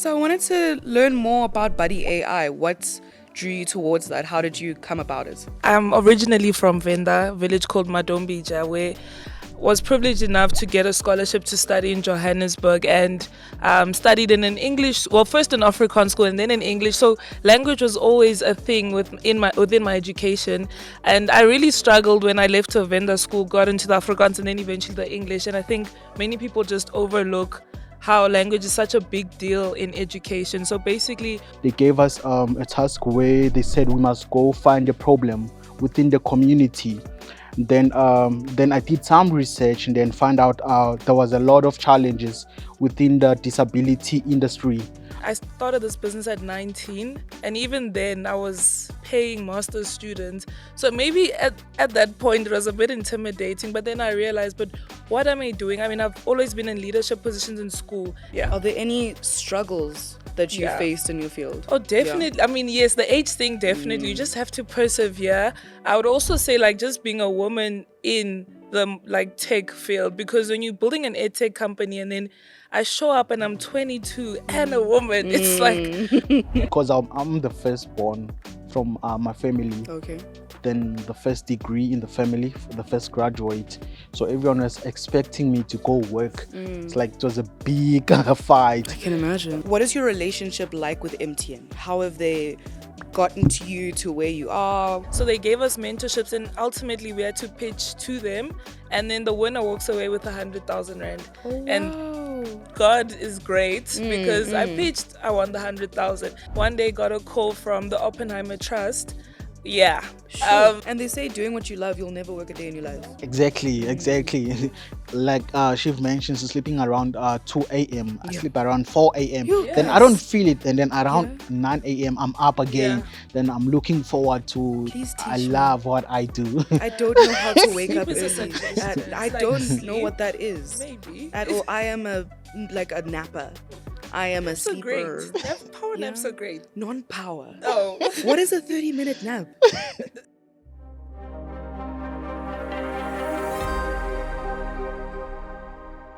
So I wanted to learn more about Buddy AI. What drew you towards that? How did you come about it? I'm originally from Venda, a village called Madombija, where was privileged enough to get a scholarship to study in Johannesburg and studied in an English, well, first in Afrikaans school and then in English. So language was always a thing within my education. And I really struggled when I left to Venda school, got into the Afrikaans and then eventually the English. And I think many people just overlook how language is such a big deal in education. So basically, they gave us a task where they said we must go find a problem within the community. Then I did some research and then found out there was a lot of challenges within the disability industry. I started this business at 19, and even then I was paying master's students. So maybe at that point it was a bit intimidating, but then I realized, but what am I doing? I mean, I've always been in leadership positions in school. Yeah. Are there any struggles that you faced in your field? Oh, definitely. Yeah. I mean, yes, the age thing, definitely. You just have to persevere. I would also say, like, just being a woman in the tech field, because when you're building an ed tech company and then I show up and I'm 22 and a woman, it's like... Because I'm the firstborn from my family. Okay. Then the first degree in the family, the first graduate. So everyone was expecting me to go work. It's like it was a big fight. I can imagine. What is your relationship like with MTN? How have they gotten to you to where you are? So they gave us mentorships and ultimately we had to pitch to them, and then the winner walks away with 100,000 rand. Oh, wow. And God is great because I pitched, I won the 100,000. One day got a call from the Oppenheimer Trust. Yeah. Sure. And they say doing what you love, you'll never work a day in your life. Exactly. Like Shiv mentions, sleeping around 2 a.m. I sleep around 4 a.m. Then I don't feel it. And then around 9 a.m. I'm up again. Yeah. Then I'm looking forward to, I love what I do. I don't know how to wake up early. I don't know what that is. Maybe. At all. I am a napper. I am a sleeper. So great. Power naps are great. Non-power. Oh. What is a 30-minute nap?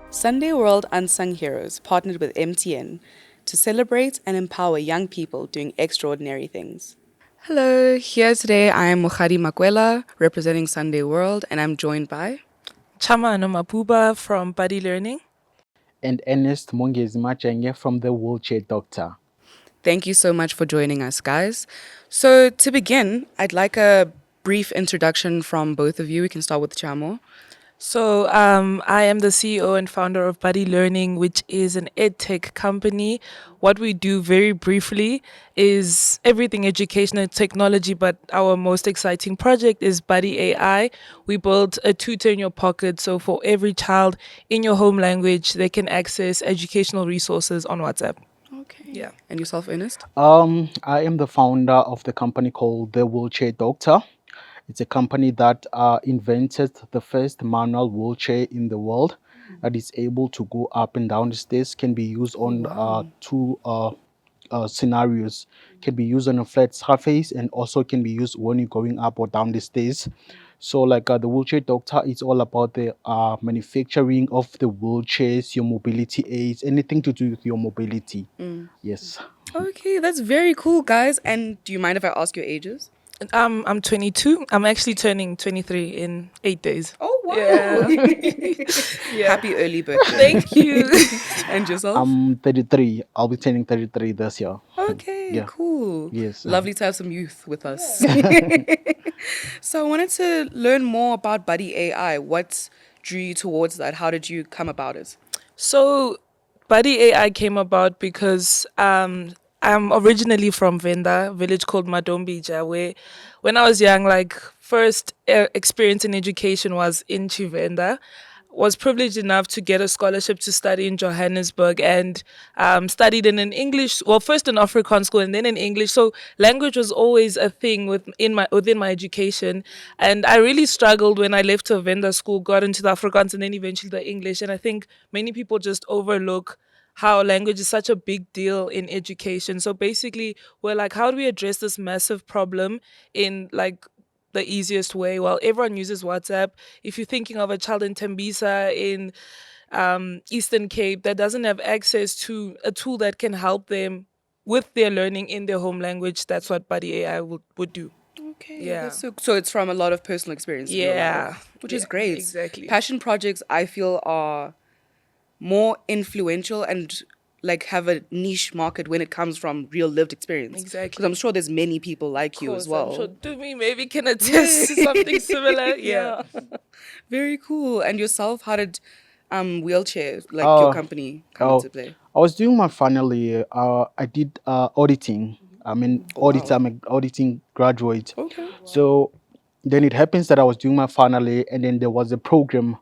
Sunday World Unsung Heroes partnered with MTN to celebrate and empower young people doing extraordinary things. Hello, here today I am Mongezi Majenge representing Sunday World, and I'm joined by Tshaamano Mabuba from Buddy Learning. And Ernest Mongezi Majenge from the Wheelchair Doctor. Thank you so much for joining us, guys. So to begin, I'd like a brief introduction from both of you. We can start with Chamo. So I am the CEO and founder of Buddy Learning, which is an edtech company. What we do very briefly is everything education and technology, but our most exciting project is Buddy AI. We built a tutor in your pocket, so for every child in your home language, they can access educational resources on WhatsApp. Okay. Yeah. And yourself, Ernest? I am the founder of the company called the Wheelchair Doctor. It's a company that invented the first manual wheelchair in the world that is able to go up and down the stairs. Can be used on two scenarios. Can be used on a flat surface and also can be used when you're going up or down the stairs. So the Wheelchair Doctor is all about the manufacturing of the wheelchairs, your mobility aids, anything to do with your mobility. Yes. Okay, that's very cool, guys. And do you mind if I ask your ages? I'm 22. I'm actually turning 23 in 8 days. Oh, wow. Yeah. Happy early birthday. Thank you. And yourself? I'm 33. I'll be turning 33 this year. Okay, cool. Yes. Lovely to have some youth with us. So I wanted to learn more about Buddy AI. What drew you towards that? How did you come about it? So Buddy AI came about because I'm originally from Venda, a village called Madombija, where when I was young, first experience in education was in Venda. Was privileged enough to get a scholarship to study in Johannesburg and studied in an English, well, first in Afrikaans school and then in English. So language was always a thing within my education. And I really struggled when I left to Venda school, got into the Afrikaans and then eventually the English. And I think many people just overlook how language is such a big deal in education. So basically, we're like, how do we address this massive problem in the easiest way? Well, everyone uses WhatsApp. If you're thinking of a child in Tembisa, in Eastern Cape that doesn't have access to a tool that can help them with their learning in their home language. That's what Buddy AI would do. Okay, Yeah. that's so it's from a lot of personal experience in your Yeah. life, which is Yeah, great. exactly. Passion projects, I feel, are more influential and like have a niche market when it comes from real lived experience. Because I'm Exactly. sure there's many people Of like you as course, I'm sure well. Dumi maybe can attest to something Yeah. similar. Yeah. Yeah. Very cool. And yourself, how did wheelchair, like your Uh, company, come oh, into play? I was doing my final year. I did auditing. I mean, Oh audit. wow. I'm an auditing graduate. Okay. So then it happens that I was doing my final year, and then there was a program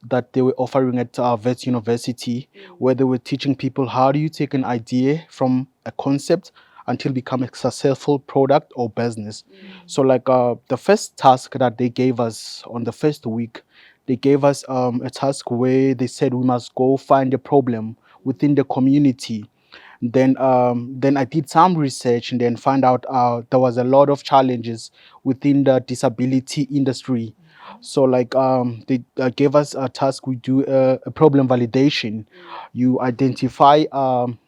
that they were offering at Vets University, where they were teaching people how do you take an idea from a concept until become a successful product or business. So like the first task that they gave us on the first week, they gave us a task where they said we must go find a problem within the community. Then I did some research and then find out there was a lot of challenges within the disability industry. So like they gave us a task. We do a problem validation. You identify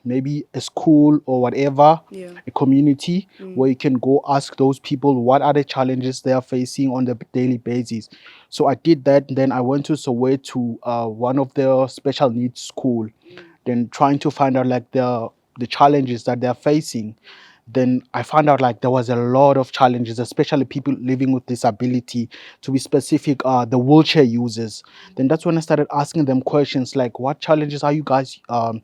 maybe a school or whatever, Yeah. a community where you can go ask those people what are the challenges they are facing on the daily basis. So I did that. Then I went to Soweto to one of the special needs school, then trying to find out like the challenges that they're facing. Then I found out like there was a lot of challenges, especially people living with disability. To be specific, the wheelchair users. Then that's when I started asking them questions like, "What challenges are you guys are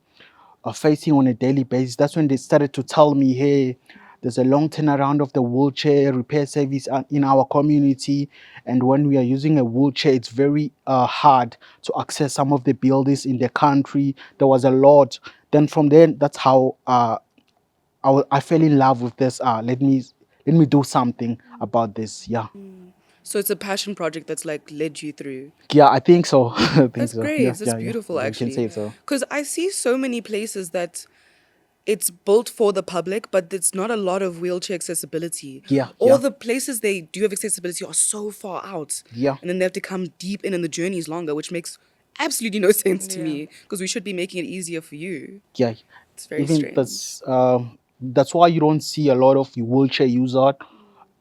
facing on a daily basis?" That's when they started to tell me, "Hey, there's a long turnaround of the wheelchair repair service in our community, and when we are using a wheelchair, it's very hard to access some of the buildings in the country." There was a lot. Then from there, that's how I fell in love with this. Let me do something about this. Yeah, So it's a passion project that's like led you through. yeah, I think so. I think That's so. great. Yeah, That's yeah, yeah. beautiful, Yeah, we can actually. say so. Because I see so many places that it's built for the public, but it's not a lot of wheelchair accessibility. Yeah, All yeah, the places they do have accessibility are so far out. yeah, And then they have to come deep in and the journey is longer, which makes absolutely no sense to Yeah. me because we should be making it easier for you. yeah. It's very Even strange. that's why you don't see a lot of wheelchair users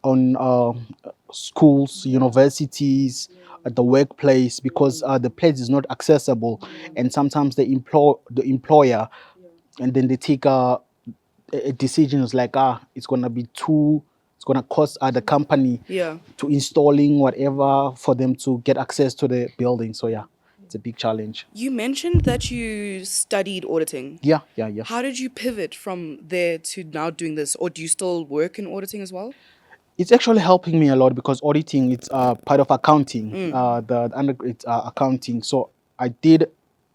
on schools, universities, at the workplace, because the place is not accessible, and sometimes the employer, and then they take a decisions like it's gonna be too, it's gonna cost the company Yeah. to installing whatever for them to get access to the building. So yeah, it's a big challenge. You mentioned that you studied auditing. Yeah, yeah, yeah. How did you pivot from there to now doing this? Or do you still work in auditing as well? It's actually helping me a lot because auditing it's part of accounting. The under it's accounting. So I did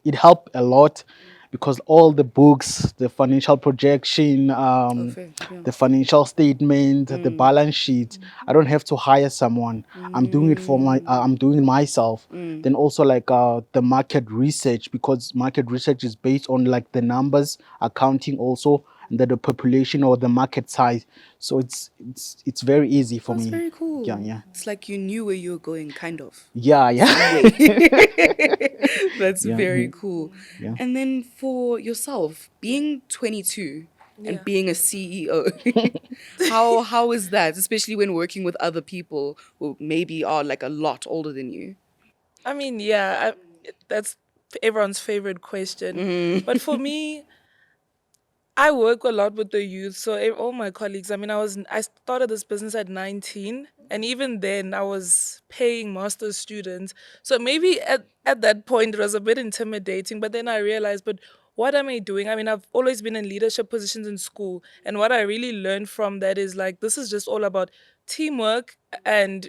it helped a lot because all the books, the financial projection, Oh, fair. Yeah. the financial statement, the balance sheet, I don't have to hire someone. I'm doing it for my. I'm doing it myself. Then also like the market research, because market research is based on like the numbers, accounting also, and then the population or the market size. So it's very easy for That's me. very Yeah, cool. yeah, It's like you knew where you were going, kind of, yeah, yeah, some way. That's yeah, very cool. yeah. And then for yourself, being 22 and Yeah. being a CEO, how is that? Especially when working with other people who maybe are like a lot older than you. I mean, yeah, that's everyone's favorite question. But for me, I work a lot with the youth, so all my colleagues. I mean, I started this business at 19, and even then, I was paying master's students. So maybe at that point, it was a bit intimidating. But then I realized, but what am I doing? I mean, I've always been in leadership positions in school, and what I really learned from that is like this is just all about teamwork and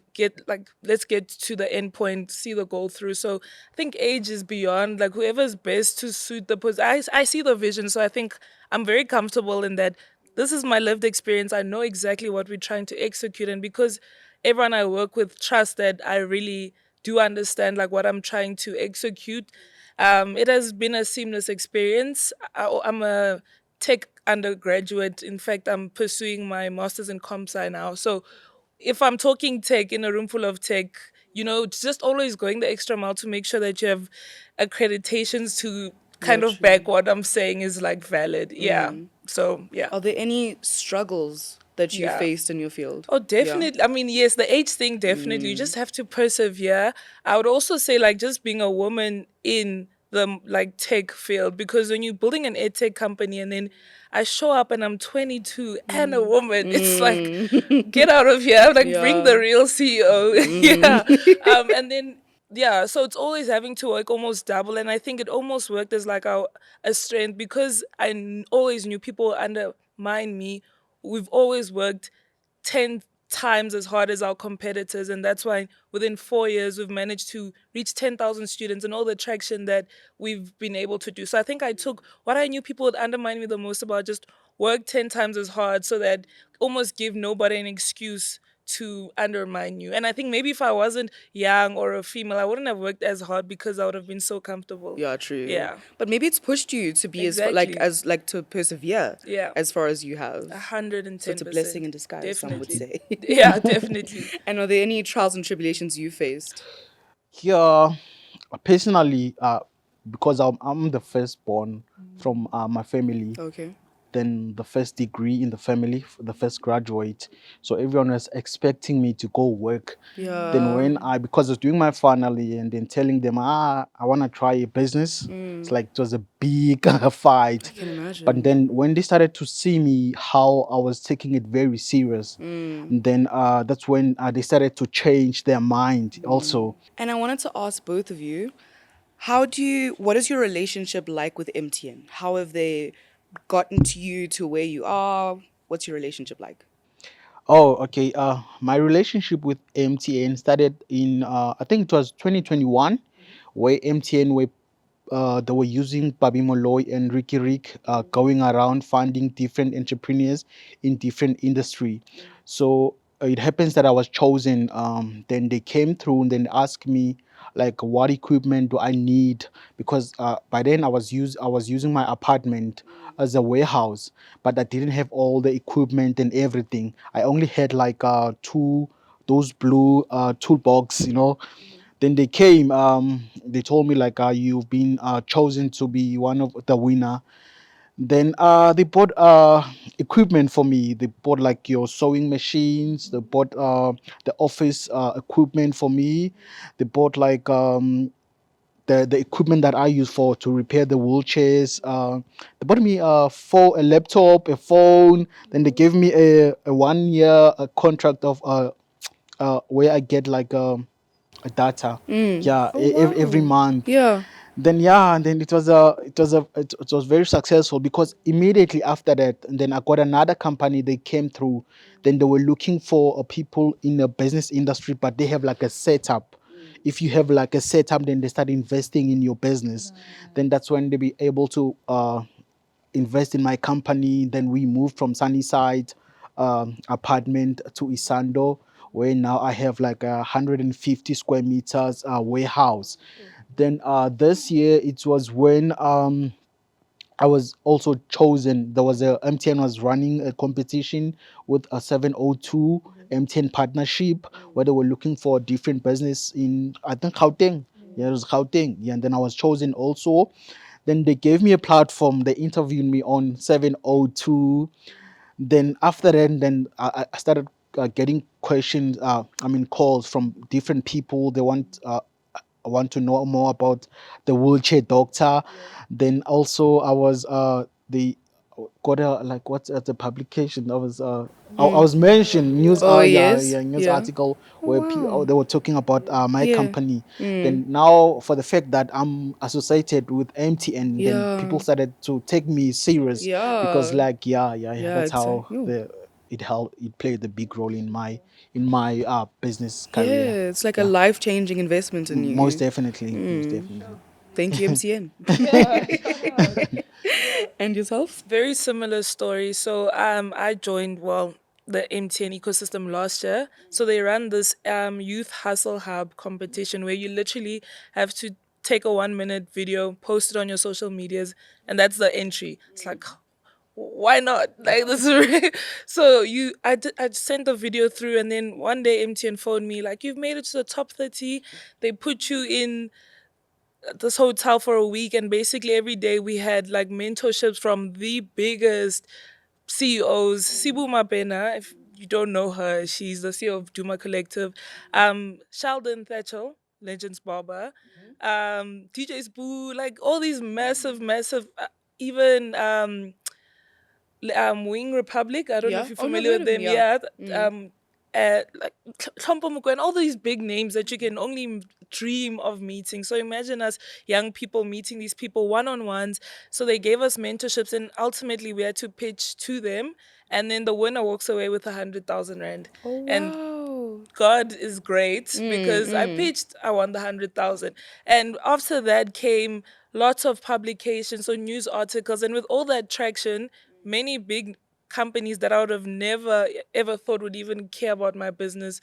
let's get to the end point, see the goal through. So I think age is beyond, like whoever's best to suit the position. I see the vision, so I think I'm very comfortable in that. This is my lived experience. I know exactly what we're trying to execute, and because everyone I work with trusts that I really do understand like what I'm trying to execute. It has been a seamless experience. I'm a tech undergraduate. In fact, I'm pursuing my master's in comp sci now. So if I'm talking tech in a room full of tech, just always going the extra mile to make sure that you have accreditations to Yeah, kind of true. back what I'm saying is like valid. Yeah. So, yeah. Are there any struggles that you Yeah. faced in your field? Oh, Yeah. definitely. I mean, yes, the age thing, definitely. You just have to persevere. I would also say, like, just being a woman in the like tech field, because when you're building an ed tech company and then I show up and I'm 22 and a woman, it's like, get out of here. Like, bring Yeah. the real CEO. Yeah. And then, yeah, so it's always having to work almost double. And I think it almost worked as like a strength because always knew people undermine me. We've always worked 10 times as hard as our competitors. And that's why within 4 years, we've managed to reach 10,000 students and all the traction that we've been able to do. So I think I took what I knew people would undermine me the most about, just work 10 times as hard so that almost give nobody an excuse to undermine you. And I think maybe if I wasn't young or a female, I wouldn't have worked as hard because I would have been so comfortable. Yeah, true. Yeah, But maybe it's pushed you to be exactly. like to persevere Yeah, as far as you have. So it's a blessing 110%. in disguise, some would Definitely. say. Yeah, definitely. And are there any trials and tribulations you faced? Yeah, personally, because I'm the firstborn from my family, Okay. then the first degree in the family, the first graduate. So everyone was expecting me to go work. Then Yeah. when because I was doing my final year and then telling them, I want to try a business, it's like it was a big fight. I can But imagine. then when they started to see me how I was taking it very serious, then that's when they started to change their mind also. And I wanted to ask both of you, what is your relationship like with MTN? How have they gotten to you to where you are? What's your relationship like? Oh, okay. My relationship with MTN started in I think it was 2021, where MTN were they were using Babi Molloy and Ricky Rick going around funding different entrepreneurs in different industry. So it happens that I was chosen. Then they came through and then asked me like what equipment do I need, because by then I was using my apartment as a warehouse, but I didn't have all the equipment and everything. I only had like two those blue toolbox, then they came, they told me like you've been chosen to be one of the winner. Then they bought equipment for me. They bought like your sewing machines. They bought the office equipment for me. They bought like the equipment that I use for to repair the wheelchairs. They bought me for a laptop, a phone. Then they gave me a 1 year contract of where I get like a data, yeah, Oh, every wow. month. Yeah. Then yeah, and then it was very successful because immediately after that, and then I got another company. They came through. Then they were looking for people in the business industry, but they have like a setup. If you have like a setup, then they start investing in your business. Then that's when they be able to invest in my company. Then we moved from Sunnyside apartment to Isando, where now I have like 150 square meters warehouse. Then this year it was when I was also chosen. There was a MTN was running a competition with a 702 MTN partnership where they were looking for different business in, I think, Gauteng. Yeah, it was Gauteng. Yeah, and then I was chosen also. Then they gave me a platform. They interviewed me on 702. Then after that, then I started getting questions. I mean, calls from different people. They want to know more about the wheelchair doctor. Then also I was the got a like what's the publication I was I was mentioned news Oh, yeah, yes. yeah, news Yeah. article Oh, where people wow. they were talking about my Yeah. company. Then now for the fact that I'm associated with MTN, then Yeah. people started to take me serious because Yeah. like yeah, Yeah, that's it's how yo. the it played a big role in my business career. Yeah, it's like a Yeah. life-changing investment in Most you. definitely, most definitely. Thank you, MCN. Yeah. And yourself? Very similar story. So I joined the MTN ecosystem last year. So they run this youth hustle hub competition where you literally have to take a 1 minute video, post it on your social medias, and that's the entry. It's like why not? Like this is so I sent the video through, and then one day MTN phoned me like, you've made it to the top 30. They put you in this hotel for a week, and basically every day we had like mentorships from the biggest CEOs. Sibu Mabena, if you don't know her, she's the CEO of Duma Collective. Sheldon Thatchell, Legends Barber. DJ Spoo, like all these massive, even Wing Republic. I don't know Yeah. if you're Oh, no, I've familiar heard with of him. them. Yeah. Yeah. Mm. Like Tlhompo Mokoena, and all these big names that you can only dream of meeting. So imagine us young people meeting these people one on ones. So they gave us mentorships, and ultimately we had to pitch to them, and then the winner walks away with 100,000 rand. Oh, And wow. God is great Mm, because I mm. pitched, I won the 100,000. And after that came lots of publications, so news articles. And with all that traction, many big companies that I would have never ever thought would even care about my business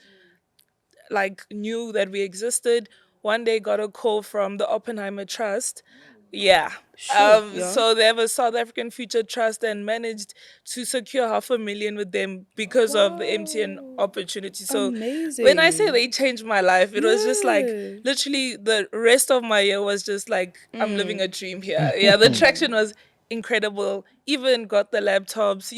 like knew that we existed. One day got a call from the Oppenheimer Trust. Yeah. Sure. Yeah. So they have a South African Future Trust and managed to secure 500,000 with them because of the MTN Wow. opportunity. So when I say Amazing. they changed my life, it was just like Yeah. literally the rest of my year was just like I'm living Mm. a dream here. Yeah, the traction was incredible. Even got the laptops.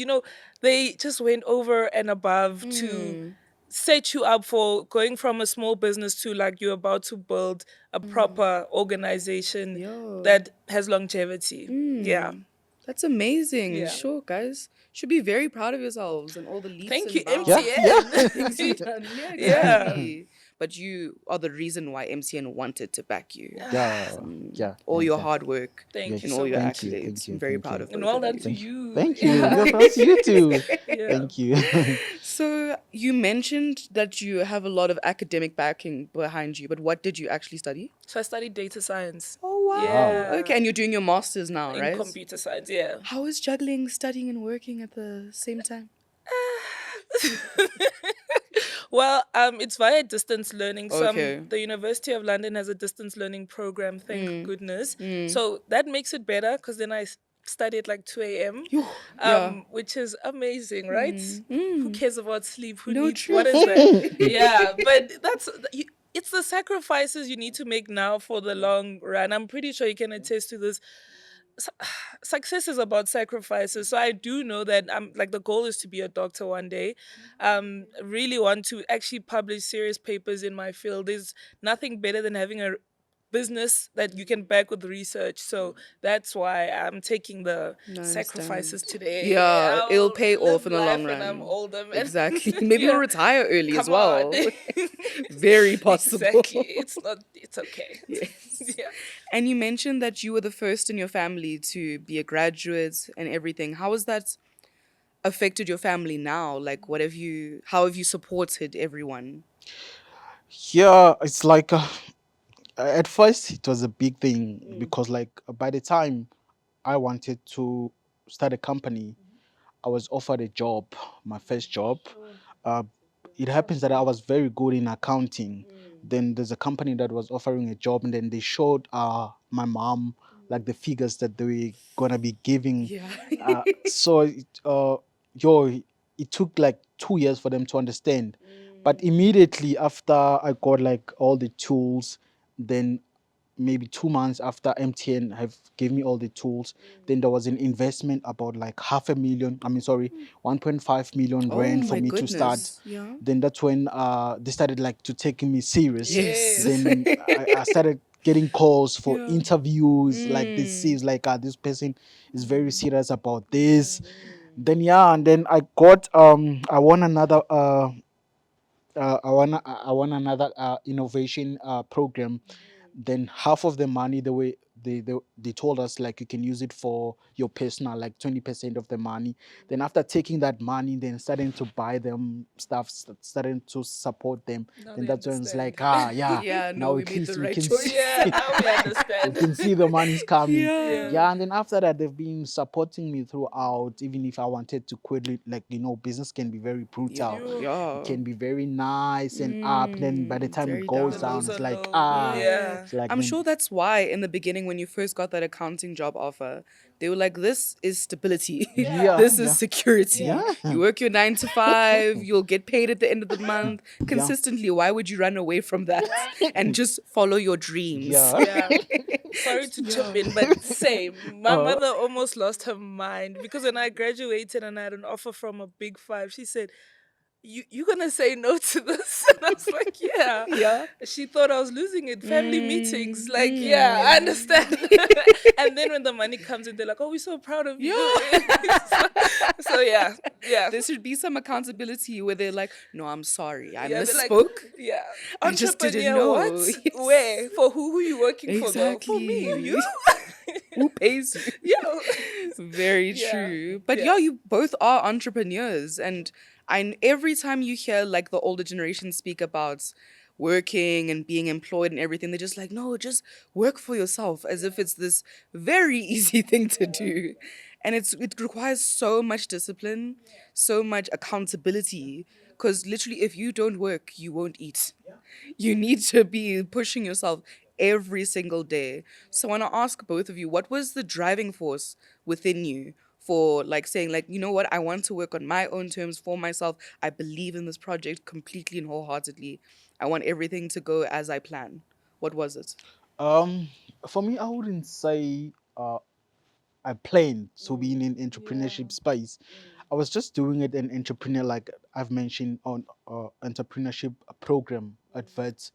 They just went over and above to Mm. set you up for going from a small business to like you're about to build a proper organization Yeah. that has longevity. Yeah. Mm. That's amazing. Yeah. Sure, guys. Should be very proud of yourselves and all the leaps Thank you, and Yeah, bounds. yeah. Things you've done. Yeah, Yeah. exactly. But you are the reason why MCN wanted to back you. Yeah, yeah, All yeah, your yeah. hard work Yeah. Thank you and all so your Thank much. you, accolades. thank I'm you, very thank proud you, of And both well of done you. to thank you, you. thank you. Yeah. Well, thanks to you too. Yeah. Thank you. So you mentioned that you have a lot of academic backing behind you, but what did you actually study? So I studied data science. Oh, wow. Wow. Okay, Yeah. and you're doing your master's now, In right? computer science, yeah. How is juggling studying and working at the same time? Well, it's via distance learning. So Okay. the University of London has a distance learning program, thank goodness. Mm. So that makes it better because then I study at like 2 a.m., Phew, yeah. which is amazing, right? Who Mm. cares about sleep? Who No, needs, true. what is that? Yeah, but it's the sacrifices you need to make now for the long run. I'm pretty sure you can attest to this. Success is about sacrifices. So I do know that I'm like the goal is to be a doctor one day. Really want to actually publish serious papers in my field. There's nothing better than having a business that you can back with research. So that's why I'm taking the I understand. sacrifices today. Yeah, it'll I'll pay off live in the long life when I'm run. older, man. Exactly. Maybe you'll Yeah, retire early as come on. well. Very possible. Exactly. It's okay. Yes. Yeah. And you mentioned that you were the first in your family to be a graduate and everything. How has that affected your family now? Like, how have you supported everyone? Yeah, it's like at first it was a big thing because like by the time I wanted to start a company, I was offered a job, my first job. Uh, it happens that I was very good in accounting. Then there's a company that was offering a job, and then they showed my mom like the figures that they were gonna be giving. Yeah. Yo, it took like 2 years for them to understand. But immediately after I got like all the tools, then maybe 2 months after MTN have gave me all the tools, then there was an investment about like 500,000. I mean, sorry, 1.5 million Oh rand for my me to start. goodness. Yeah. Then that's when they started like to taking me serious. Yes. Then I started getting calls for Yeah. interviews. Like this Mm. seems like this person is very serious about this. Then yeah, and then I got I won another I won another innovation program. Then half of the money they told us like you can use it for your personal, like 20% of the money. Then after taking that money, then starting to buy them stuff, starting to support them, Now then they that's when it's understand. like yeah, Yeah, no, now we at made least the we right can choice. Yeah, now we we understand. can see the money's coming. Yeah. Yeah, and then after that they've been supporting me throughout. Even if I wanted to quit it, like business can be very brutal. It Yeah. can be very nice and up. Then by the time it Very goes The down. down, lows it's are like low. Yeah. Yeah. it's like I'm then sure that's why in the beginning when you first got that accounting job offer, they were like, this is stability. Yeah, This is yeah, security. yeah, You work your 9 to 5, you'll get paid at the end of the month yeah, consistently. Why would you run away from that and just follow your dreams? yeah. Yeah. Sorry to chip in, but same. My uh, mother almost lost her mind because when I graduated and I had an offer from a big five, she said, you gonna say no to this? And I was like, yeah. Yeah. She thought I was losing it. Family meetings, Mm, like, yeah, I mm. understand. And then when the money comes in, they're like, oh, we're so proud of you. Yeah. So yeah, yeah. There should be some accountability where they're like, no, I'm sorry. I Yeah, they're like, misspoke. yeah. I just didn't Entrepreneur, what? know. Yes. Where? For who? Who you working for though? For me. Exactly. You? Who pays you? Yeah. Very Yeah. true. But Yeah. yeah, you both are entrepreneurs. And every time you hear like the older generation speak about working and being employed and everything, they're just like, no, just work for yourself, as if it's this very easy thing to do. And it requires so much discipline, so much accountability. Because literally, if you don't work, you won't eat. You need to be pushing yourself every single day. So I want to ask both of you, what was the driving force within you for like saying like, you know what, I want to work on my own terms for myself. I believe in this project completely and wholeheartedly. I want everything to go as I plan. What was it? um, for me, I wouldn't say I planned to be in an entrepreneurship space. I was just doing it an entrepreneur, like I've mentioned on entrepreneurship program adverts.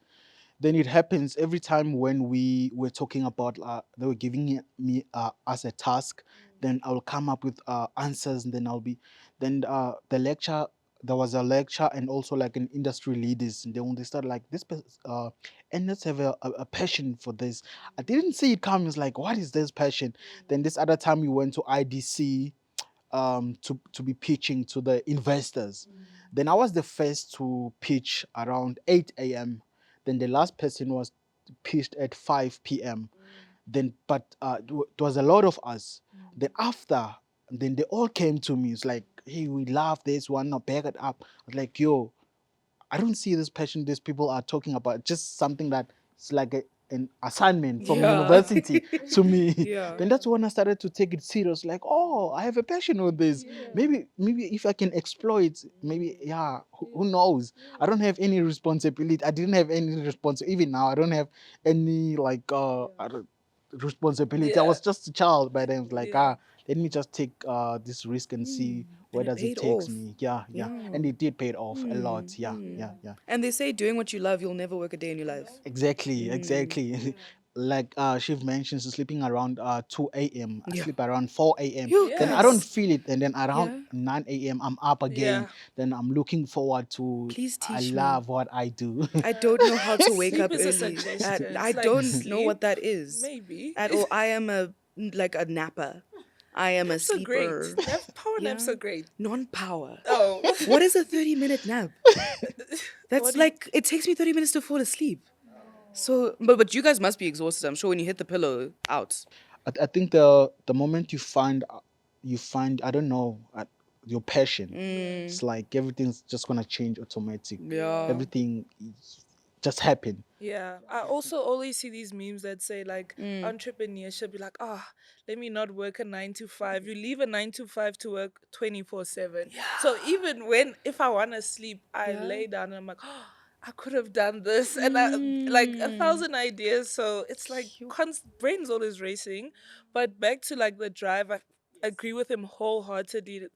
Then it happens every time when we were talking about they were giving me as a task. Then I'll come up with answers, and then I'll be then the lecture. There was a lecture and also like an industry leaders, and then when they started like and let's have a passion for this. I didn't see it come. It's like, what is this passion? Then this other time we went to IDC to be pitching to the investors. Then I was the first to pitch around 8 a.m. Then the last person was pitched at 5 p.m. Then, but it was a lot of us. Then after, then they all came to me. It's like, hey, we love this one. Now back it up. I was like, yo, I don't see this passion these people are talking about. Just something that's like an assignment from Yeah. university to me. Yeah. Then that's when I started to take it serious. Like, oh, I have a passion with this. Maybe if I can exploit, maybe yeah. Who knows? I don't have any responsibility. I didn't have any responsibility. Even now, I don't have any like responsibility. I Yeah. was just a child by then. It was like Yeah. let me just take this risk and see where And it does it paid takes off. me. Yeah, yeah, and it did pay off a lot. Yeah, yeah, yeah. And they say doing what you love, you'll never work a day in your life. Exactly, exactly. Like Shiv mentions, sleeping around 2 a.m. I Yeah. sleep around 4 a.m. You Then I don't guys. feel it, and then around Yeah. 9 a.m. I'm up again. Yeah. Then I'm looking forward to. Please I teach me. love what I do. I don't know how to wake Sleep up is a early. suggestion. I It's like don't know sleep, what that is maybe. at all. I am a napper. I am a Naps are great. sleeper. Power naps Yeah. are great. Non-power. Oh. What is a 30-minute nap? That's What do you- like it takes me 30 minutes to fall asleep. So, but you guys must be exhausted. I'm sure when you hit the pillow, out. I think the moment you find I don't know your passion, it's like everything's just gonna change automatic. Yeah. Everything just happen. Yeah. I also always see these memes that say like entrepreneurship be like, let me not work a 9 to 5. You leave a 9 to 5 to work 24/7. So even when if I wanna sleep, I lay down and I'm like, I could have done this and I like 1,000 ideas. So it's like brain's always racing. But back to like the drive, I agree with him wholeheartedly.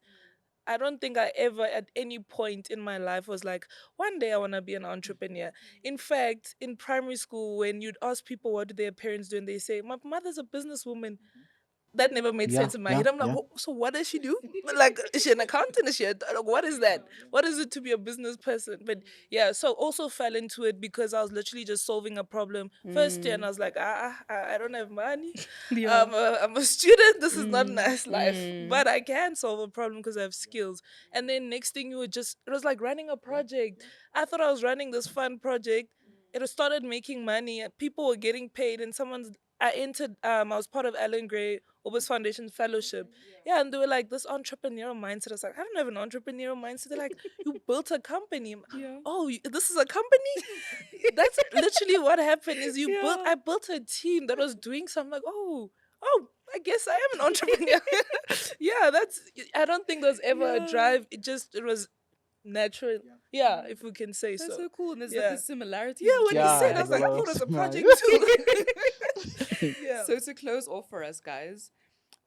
I don't think I ever at any point in my life was like, one day I want to be an entrepreneur. In fact, in primary school, when you'd ask people what do their parents do, and they say, my mother's a businesswoman, that never made Yeah, sense in my yeah, head. I'm like, yeah. So what does she do? Like, is she an accountant? Is she like, what is that? What is it to be a business person? But yeah, so also fell into it because I was literally just solving a problem. First year, and I was like, I don't have money. Yeah. I'm a student. This is not a nice life, but I can solve a problem because I have skills. And then next thing it was like running a project. I thought I was running this fun project. It started making money. People were getting paid, and I entered. I was part of Alan Gray Orbis Foundation Fellowship. Yeah, and they were like, this entrepreneurial mindset. I was like, I don't have an entrepreneurial mindset. They're like, you built a company. Yeah. Oh, this is a company? That's literally what happened is Yeah. I built a team that was doing something like, oh, I guess I am an entrepreneur. Yeah, I don't think there was ever a Yeah. drive. It was natural. Yeah, if we can say That's so. so cool. And there's like Yeah. this similarity Yeah, when you between said, Yeah, I was there's a like, I lot thought of it was a project similarity. too. Yeah. So to close off for us, guys,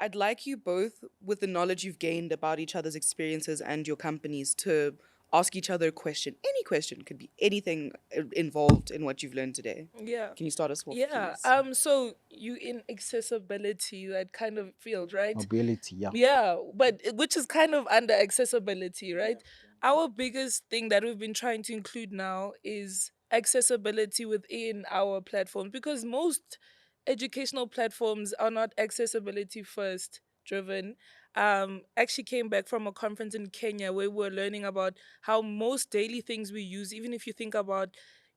I'd like you both, with the knowledge you've gained about each other's experiences and your companies, to ask each other a question. Any question, could be anything involved in what you've learned today. Yeah. Can you start us off, Yeah. please? So you in accessibility, that kind of field, right? Mobility, yeah. Yeah, but which is kind of under accessibility, right? Our biggest thing that we've been trying to include now is accessibility within our platform because most educational platforms are not accessibility first driven. Actually came back from a conference in Kenya where we were learning about how most daily things we use, even if you think about,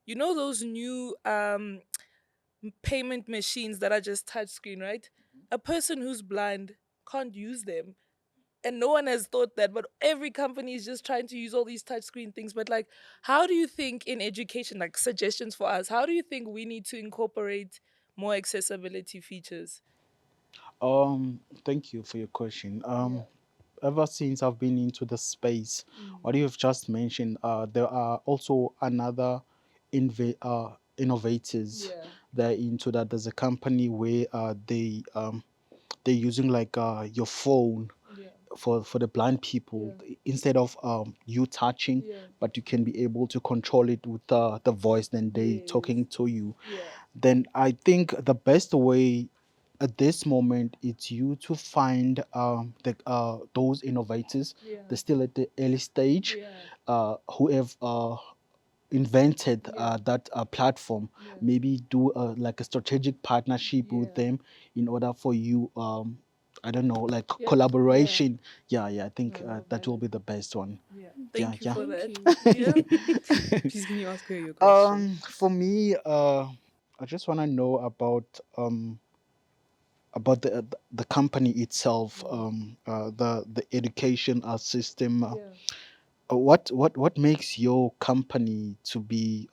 those new payment machines that are just touchscreen, right? A person who's blind can't use them. And no one has thought that, but every company is just trying to use all these touchscreen things. But like, how do you think in education, like suggestions for us, how do you think we need to incorporate more accessibility features? Thank you for your question. Ever since I've been into the space, what you've just mentioned, there are also another innovators Yeah. that are into that. There's a company where they're using like your phone Yeah. for the blind people instead of you touching, Yeah. but you can be able to control it with the voice. Then they Yes. talking to you. Yeah. Then I think the best way at this moment it's you to find those innovators. Yeah. They're still at the early stage, Yeah. who have invented Yeah. that platform. Yeah. Maybe do like a strategic partnership with Yeah. them in order for you. I don't know, like Yeah. collaboration. Yeah, yeah. I think Oh, that will valid. be the best one. Yeah. Yeah, Thank you yeah. for Thank that. you. Yeah. Please, can you ask her your question? For me, I just want to know about the company itself, the education system. Yeah. What makes your company to be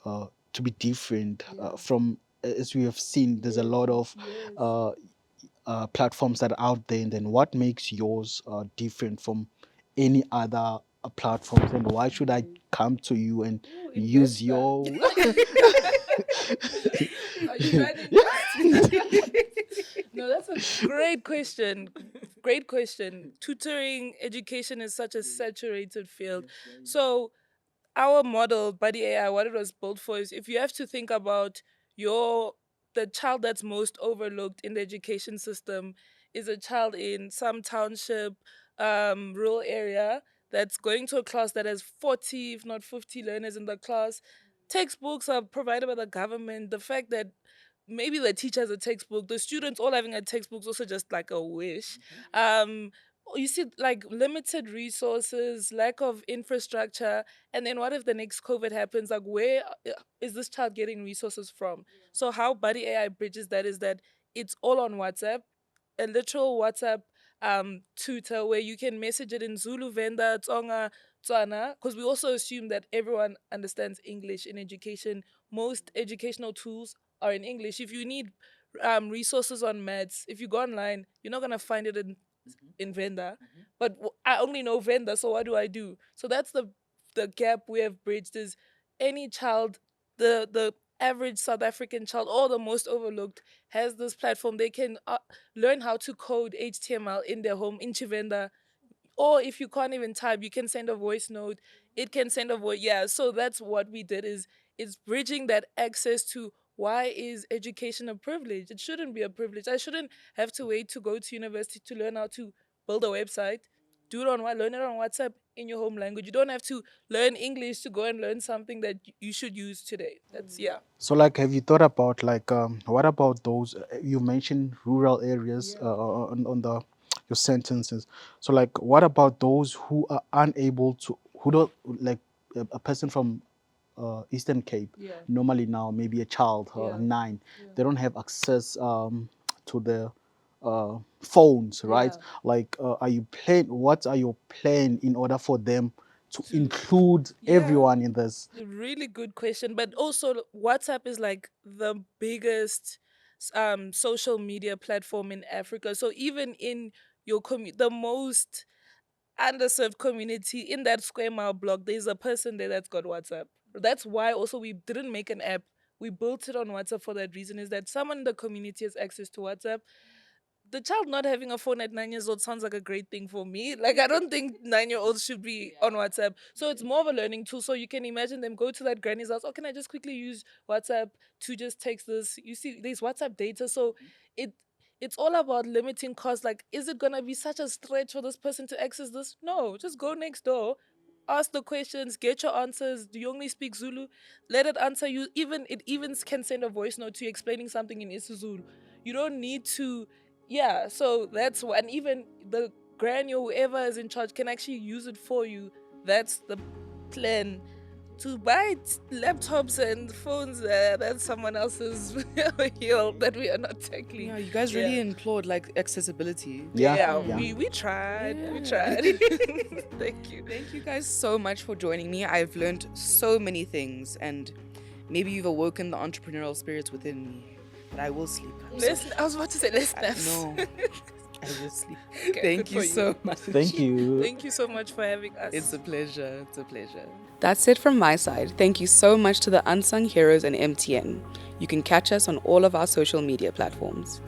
different Yeah. from, as we have seen, there's a Yes. lot of Yes. uh, platforms that are out there, and then what makes yours different from any other platforms, and why should I come to you and Ooh, use investor. your Are you trying to invest? No, that's a great question. Great question. Tutoring education is such a saturated field. So our model, Buddy AI, what it was built for is if you have to think about your the child that's most overlooked in the education system is a child in some township, rural area that's going to a class that has 40, if not 50 learners in the class. Textbooks are provided by the government. The fact that maybe the teacher has a textbook, the students all having a textbook is also just like a wish. You see, like limited resources, lack of infrastructure, and then what if the next COVID happens? Like, where is this child getting resources from? So, how Buddy AI bridges that is that it's all on WhatsApp, a literal WhatsApp tutor where you can message it in Zulu, Venda, Tsonga, Tswana, because we also assume that everyone understands English in education. Most educational tools are in English. If you need resources on maths, if you go online, you're not gonna find it in Venda. But I only know Venda, so what do I do? So that's the gap we have bridged is any child, the average South African child or the most overlooked has this platform. They can learn how to code HTML in their home in Chivenda, or if you can't even type, you can send a voice note. It can send a voice. Yeah, so that's what we did is bridging that access to why is education a privilege? It shouldn't be a privilege. I shouldn't have to wait to go to university to learn how to build a website. Do it on learn it on WhatsApp in your home language. You don't have to learn English to go and learn something that you should use today. That's yeah. So, like, have you thought about like what about those you mentioned rural areas Yeah. on the your sentences? So, like, what about those who are unable to, who don't like a person from Eastern Cape? Yeah. Normally now, maybe a child, Yeah. nine, Yeah. they don't have access to the phones, right? Yeah. Like, what are your plan in order for them to To include yeah. everyone in this? Really good question. But also WhatsApp is like the biggest social media platform in Africa. So even in your the most underserved community in that square mile block, there's a person there that's got WhatsApp. That's why also we didn't make an app. We built it on WhatsApp for that reason, is that someone in the community has access to WhatsApp. The child not having a phone at 9 years old sounds like a great thing for me. Like, I don't think 9 year olds should be on WhatsApp. So it's more of a learning tool. So you can imagine them go to that granny's house. Oh, can I just quickly use WhatsApp to just text this? You see, there's WhatsApp data. So it it's all about limiting costs. Like, is it gonna be such a stretch for this person to access this? No, just go next door. Ask the questions, get your answers. Do you only speak Zulu? Let it answer you. Even it even can send a voice note to you explaining something in isiZulu. You don't need to, yeah, so that's why, and even the granny or whoever is in charge can actually use it for you. That's the plan. To buy laptops and phones, that's someone else's hill that we are not tackling. Yeah, you guys Yeah. really implored like accessibility. Yeah, Yeah, yeah. we tried. We Yeah. tried. Thank you. Thank you guys so much for joining me. I've learned so many things, and maybe you've awoken the entrepreneurial spirits within me. But I will sleep. I was about to say less naps. No, I will sleep. Okay, Thank good you for so much. Thank you. Thank you so much for having us. It's a pleasure. It's a pleasure. That's it from my side. Thank you so much to the Unsung Heroes and MTN. You can catch us on all of our social media platforms.